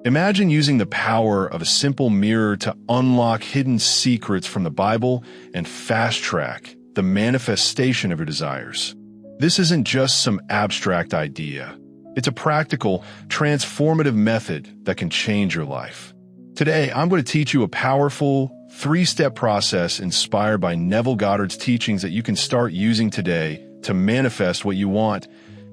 Imagine using the power of a simple mirror to unlock hidden secrets from the Bible and fast-track the manifestation of your desires. This isn't just some abstract idea. It's a practical, transformative method that can change your life. Today, I'm going to teach you a powerful, 3-step process inspired by Neville Goddard's teachings that you can start using today to manifest what you want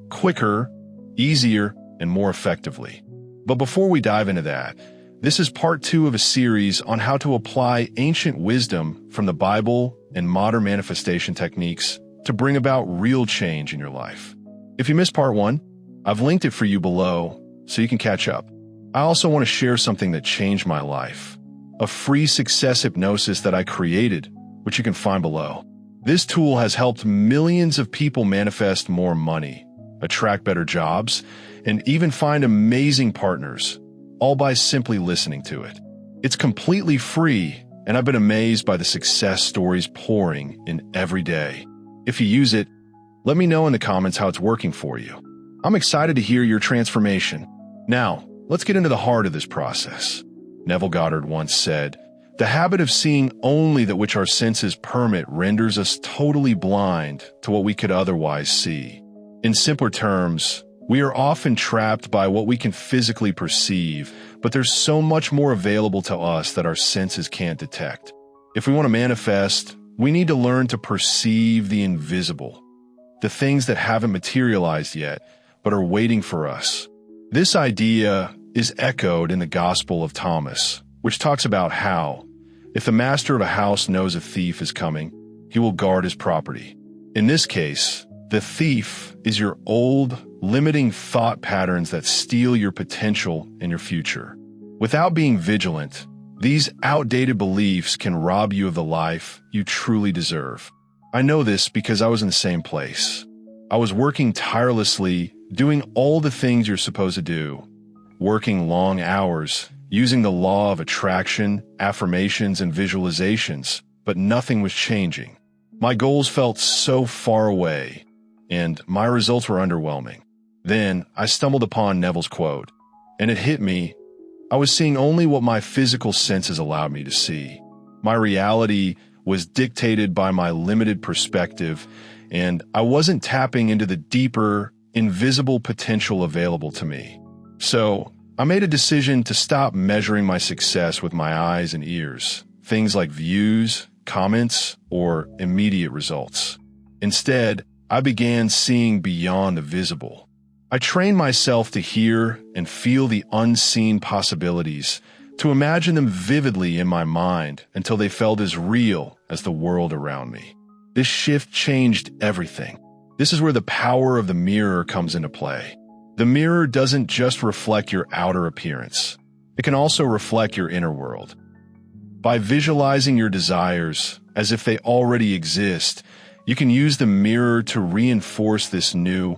quicker, easier, and more effectively. But before we dive into that, this is part 2 of a series on how to apply ancient wisdom from the Bible and modern manifestation techniques to bring about real change in your life. If you missed part 1, I've linked it for you below so you can catch up. I also want to share something that changed my life, a free success hypnosis that I created, which you can find below. This tool has helped millions of people manifest more money, attract better jobs, and even find amazing partners, all by simply listening to it. It's completely free, and I've been amazed by the success stories pouring in every day. If you use it, let me know in the comments how it's working for you. I'm excited to hear your transformation. Now, let's get into the heart of this process. Neville Goddard once said, "The habit of seeing only that which our senses permit renders us totally blind to what we could otherwise see." In simpler terms, we are often trapped by what we can physically perceive, but there's so much more available to us that our senses can't detect. If we want to manifest, we need to learn to perceive the invisible, the things that haven't materialized yet, but are waiting for us. This idea is echoed in the Gospel of Thomas, which talks about how, if the master of a house knows a thief is coming, he will guard his property. In this case, the thief is your old, limiting thought patterns that steal your potential and your future. Without being vigilant, these outdated beliefs can rob you of the life you truly deserve. I know this because I was in the same place. I was working tirelessly, doing all the things you're supposed to do, working long hours, using the law of attraction, affirmations, and visualizations, but nothing was changing. My goals felt so far away, and my results were underwhelming. Then I stumbled upon Neville's quote, and it hit me. I was seeing only what my physical senses allowed me to see. My reality was dictated by my limited perspective, and I wasn't tapping into the deeper, invisible potential available to me. So I made a decision to stop measuring my success with my eyes and ears, things like views, comments, or immediate results. Instead, I began seeing beyond the visible. I trained myself to hear and feel the unseen possibilities, to imagine them vividly in my mind until they felt as real as the world around me. This shift changed everything. This is where the power of the mirror comes into play. The mirror doesn't just reflect your outer appearance. It can also reflect your inner world. By visualizing your desires as if they already exist, you can use the mirror to reinforce this new,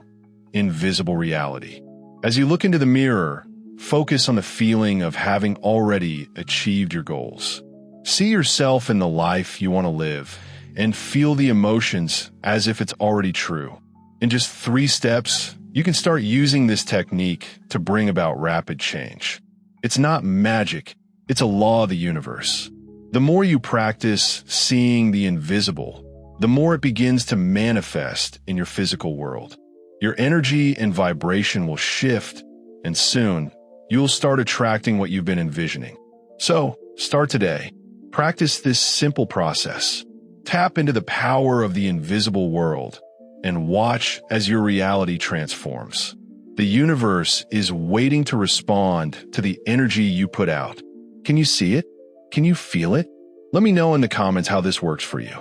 invisible reality. As you look into the mirror, focus on the feeling of having already achieved your goals. See yourself in the life you want to live and feel the emotions as if it's already true. In just 3 steps, you can start using this technique to bring about rapid change. It's not magic, it's a law of the universe. The more you practice seeing the invisible, the more it begins to manifest in your physical world. Your energy and vibration will shift, and soon, you'll start attracting what you've been envisioning. So, start today. Practice this simple process. Tap into the power of the invisible world and watch as your reality transforms. The universe is waiting to respond to the energy you put out. Can you see it? Can you feel it? Let me know in the comments how this works for you.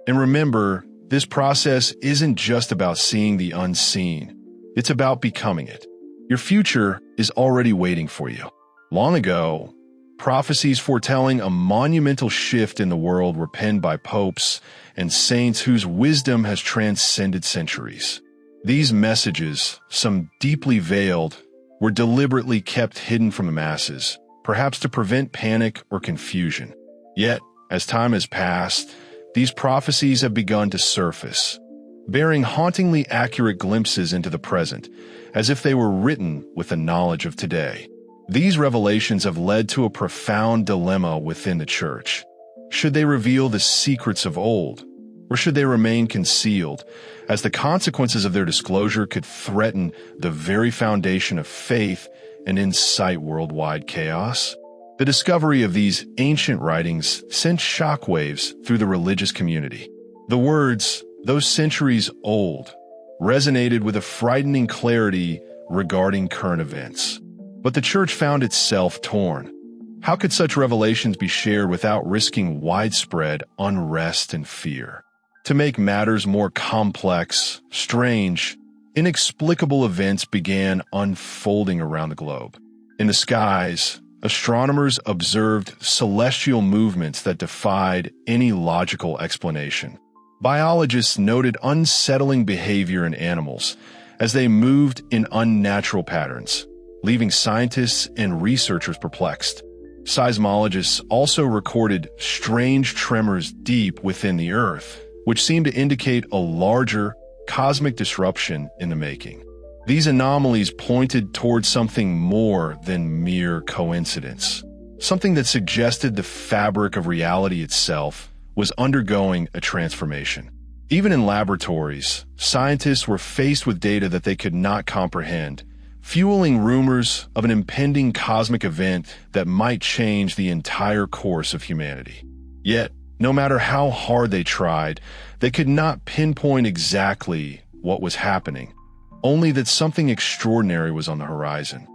And remember, this process isn't just about seeing the unseen. It's about becoming it. Your future is already waiting for you. Long ago, prophecies foretelling a monumental shift in the world were penned by popes and saints whose wisdom has transcended centuries. These messages, some deeply veiled, were deliberately kept hidden from the masses, perhaps to prevent panic or confusion. Yet, as time has passed, these prophecies have begun to surface, bearing hauntingly accurate glimpses into the present, as if they were written with the knowledge of today. These revelations have led to a profound dilemma within the church. Should they reveal the secrets of old, or should they remain concealed, as the consequences of their disclosure could threaten the very foundation of faith and incite worldwide chaos? The discovery of these ancient writings sent shockwaves through the religious community. The words, "those centuries old," resonated with a frightening clarity regarding current events. But the church found itself torn. How could such revelations be shared without risking widespread unrest and fear? To make matters more complex, strange, inexplicable events began unfolding around the globe. In the skies, astronomers observed celestial movements that defied any logical explanation. Biologists noted unsettling behavior in animals as they moved in unnatural patterns, leaving scientists and researchers perplexed. Seismologists also recorded strange tremors deep within the Earth, which seemed to indicate a larger cosmic disruption in the making. These anomalies pointed towards something more than mere coincidence, something that suggested the fabric of reality itself was undergoing a transformation. Even in laboratories, scientists were faced with data that they could not comprehend, fueling rumors of an impending cosmic event that might change the entire course of humanity. Yet, no matter how hard they tried, they could not pinpoint exactly what was happening, only that something extraordinary was on the horizon.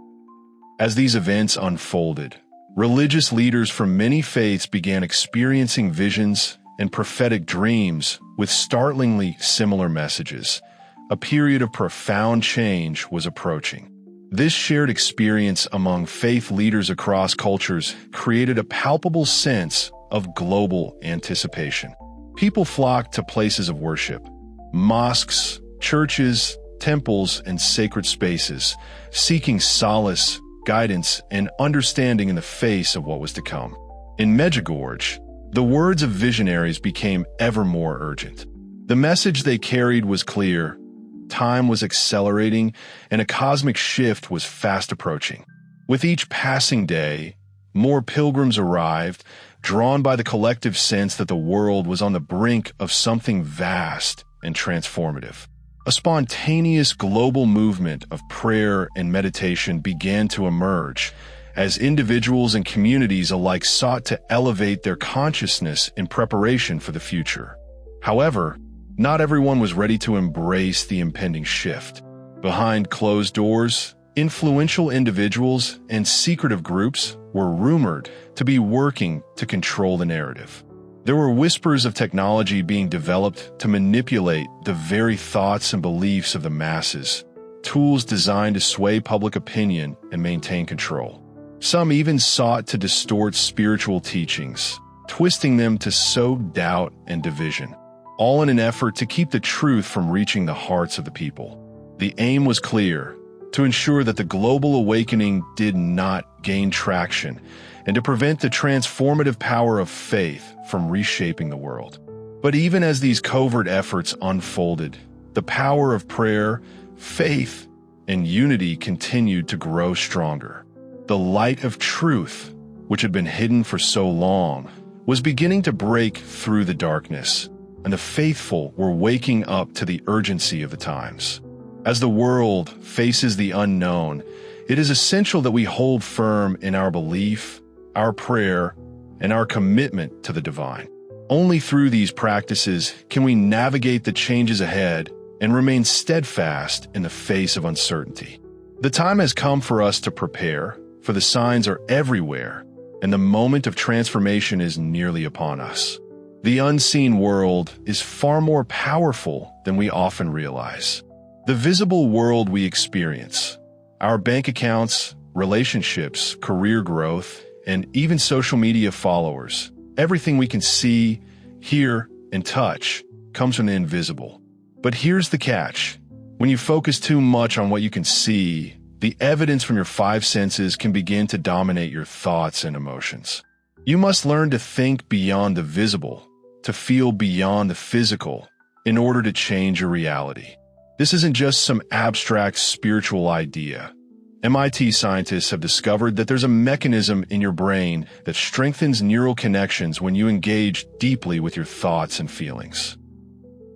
As these events unfolded, religious leaders from many faiths began experiencing visions and prophetic dreams with startlingly similar messages. A period of profound change was approaching. This shared experience among faith leaders across cultures created a palpable sense of global anticipation. People flocked to places of worship, mosques, churches, temples, and sacred spaces, seeking solace, guidance, and understanding in the face of what was to come. In Medjugorje, the words of visionaries became ever more urgent. The message they carried was clear. Time was accelerating, and a cosmic shift was fast approaching. With each passing day, more pilgrims arrived, drawn by the collective sense that the world was on the brink of something vast and transformative. A spontaneous global movement of prayer and meditation began to emerge, as individuals and communities alike sought to elevate their consciousness in preparation for the future. However, not everyone was ready to embrace the impending shift. Behind closed doors, influential individuals and secretive groups were rumored to be working to control the narrative. There were whispers of technology being developed to manipulate the very thoughts and beliefs of the masses, tools designed to sway public opinion and maintain control. Some even sought to distort spiritual teachings, twisting them to sow doubt and division, all in an effort to keep the truth from reaching the hearts of the people. The aim was clear: to ensure that the global awakening did not gain traction, and to prevent the transformative power of faith from reshaping the world. But even as these covert efforts unfolded, the power of prayer, faith, and unity continued to grow stronger. The light of truth, which had been hidden for so long, was beginning to break through the darkness, and the faithful were waking up to the urgency of the times. As the world faces the unknown, it is essential that we hold firm in our belief, our prayer, and our commitment to the divine. Only through these practices can we navigate the changes ahead and remain steadfast in the face of uncertainty. The time has come for us to prepare, for the signs are everywhere, and the moment of transformation is nearly upon us. The unseen world is far more powerful than we often realize. The visible world we experience, our bank accounts, relationships, career growth, and even social media followers, everything we can see, hear, and touch comes from the invisible. But here's the catch. When you focus too much on what you can see, the evidence from your five senses can begin to dominate your thoughts and emotions. You must learn to think beyond the visible, to feel beyond the physical, in order to change your reality. This isn't just some abstract spiritual idea. MIT scientists have discovered that there's a mechanism in your brain that strengthens neural connections when you engage deeply with your thoughts and feelings.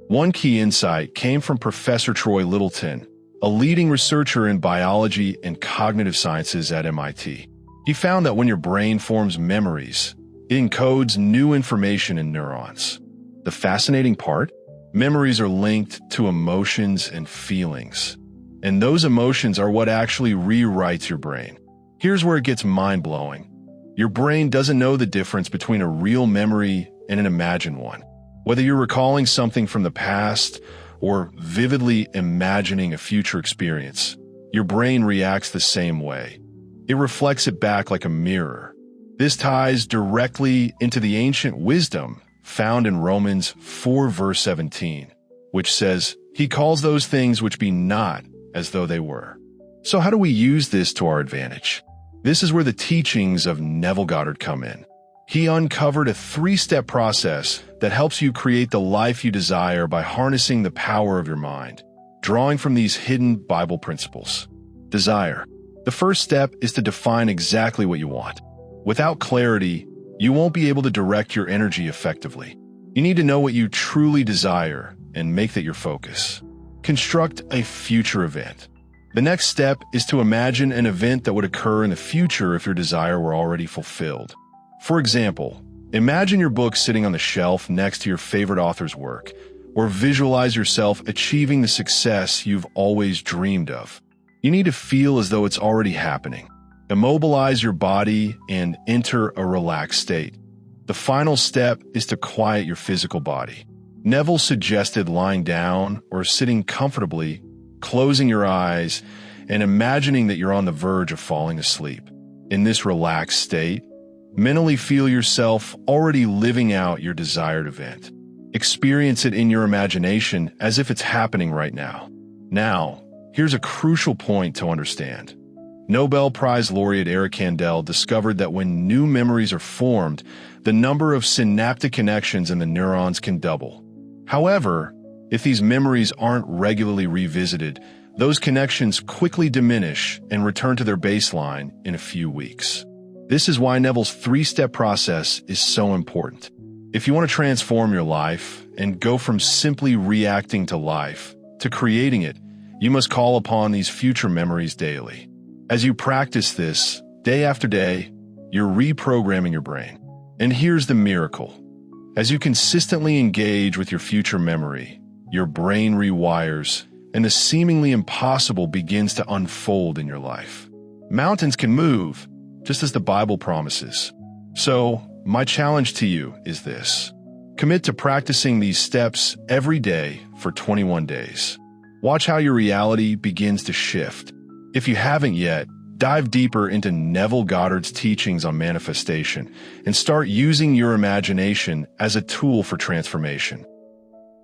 One key insight came from Professor Troy Littleton, a leading researcher in biology and cognitive sciences at MIT. He found that when your brain forms memories, it encodes new information in neurons. The fascinating part? Memories are linked to emotions and feelings. And those emotions are what actually rewrites your brain. Here's where it gets mind-blowing. Your brain doesn't know the difference between a real memory and an imagined one. Whether you're recalling something from the past or vividly imagining a future experience, your brain reacts the same way. It reflects it back like a mirror. This ties directly into the ancient wisdom found in Romans 4 verse 17, which says, "He calls those things which be not as though they were." So how do we use this to our advantage? This is where the teachings of Neville Goddard come in. He uncovered a 3-step process that helps you create the life you desire by harnessing the power of your mind, drawing from these hidden Bible principles. Desire. The first step is to define exactly what you want. Without clarity, you won't be able to direct your energy effectively. You need to know what you truly desire and make that your focus. Construct a future event. The next step is to imagine an event that would occur in the future if your desire were already fulfilled. For example, imagine your book sitting on the shelf next to your favorite author's work, or visualize yourself achieving the success you've always dreamed of. You need to feel as though it's already happening. Immobilize your body and enter a relaxed state. The final step is to quiet your physical body. Neville suggested lying down or sitting comfortably, closing your eyes, and imagining that you're on the verge of falling asleep. In this relaxed state, mentally feel yourself already living out your desired event. Experience it in your imagination as if it's happening right now. Now, here's a crucial point to understand. Nobel Prize laureate Eric Kandel discovered that when new memories are formed, the number of synaptic connections in the neurons can double. However, if these memories aren't regularly revisited, those connections quickly diminish and return to their baseline in a few weeks. This is why Neville's 3-step process is so important. If you want to transform your life and go from simply reacting to life to creating it, you must call upon these future memories daily. As you practice this, day after day, you're reprogramming your brain. And here's the miracle. As you consistently engage with your future memory, your brain rewires, and the seemingly impossible begins to unfold in your life. Mountains can move, just as the Bible promises. So, my challenge to you is this. Commit to practicing these steps every day for 21 days. Watch how your reality begins to shift. If you haven't yet, dive deeper into Neville Goddard's teachings on manifestation and start using your imagination as a tool for transformation.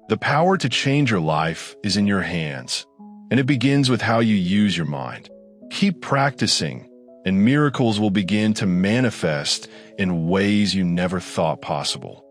The power to change your life is in your hands, and it begins with how you use your mind. Keep practicing, and miracles will begin to manifest in ways you never thought possible.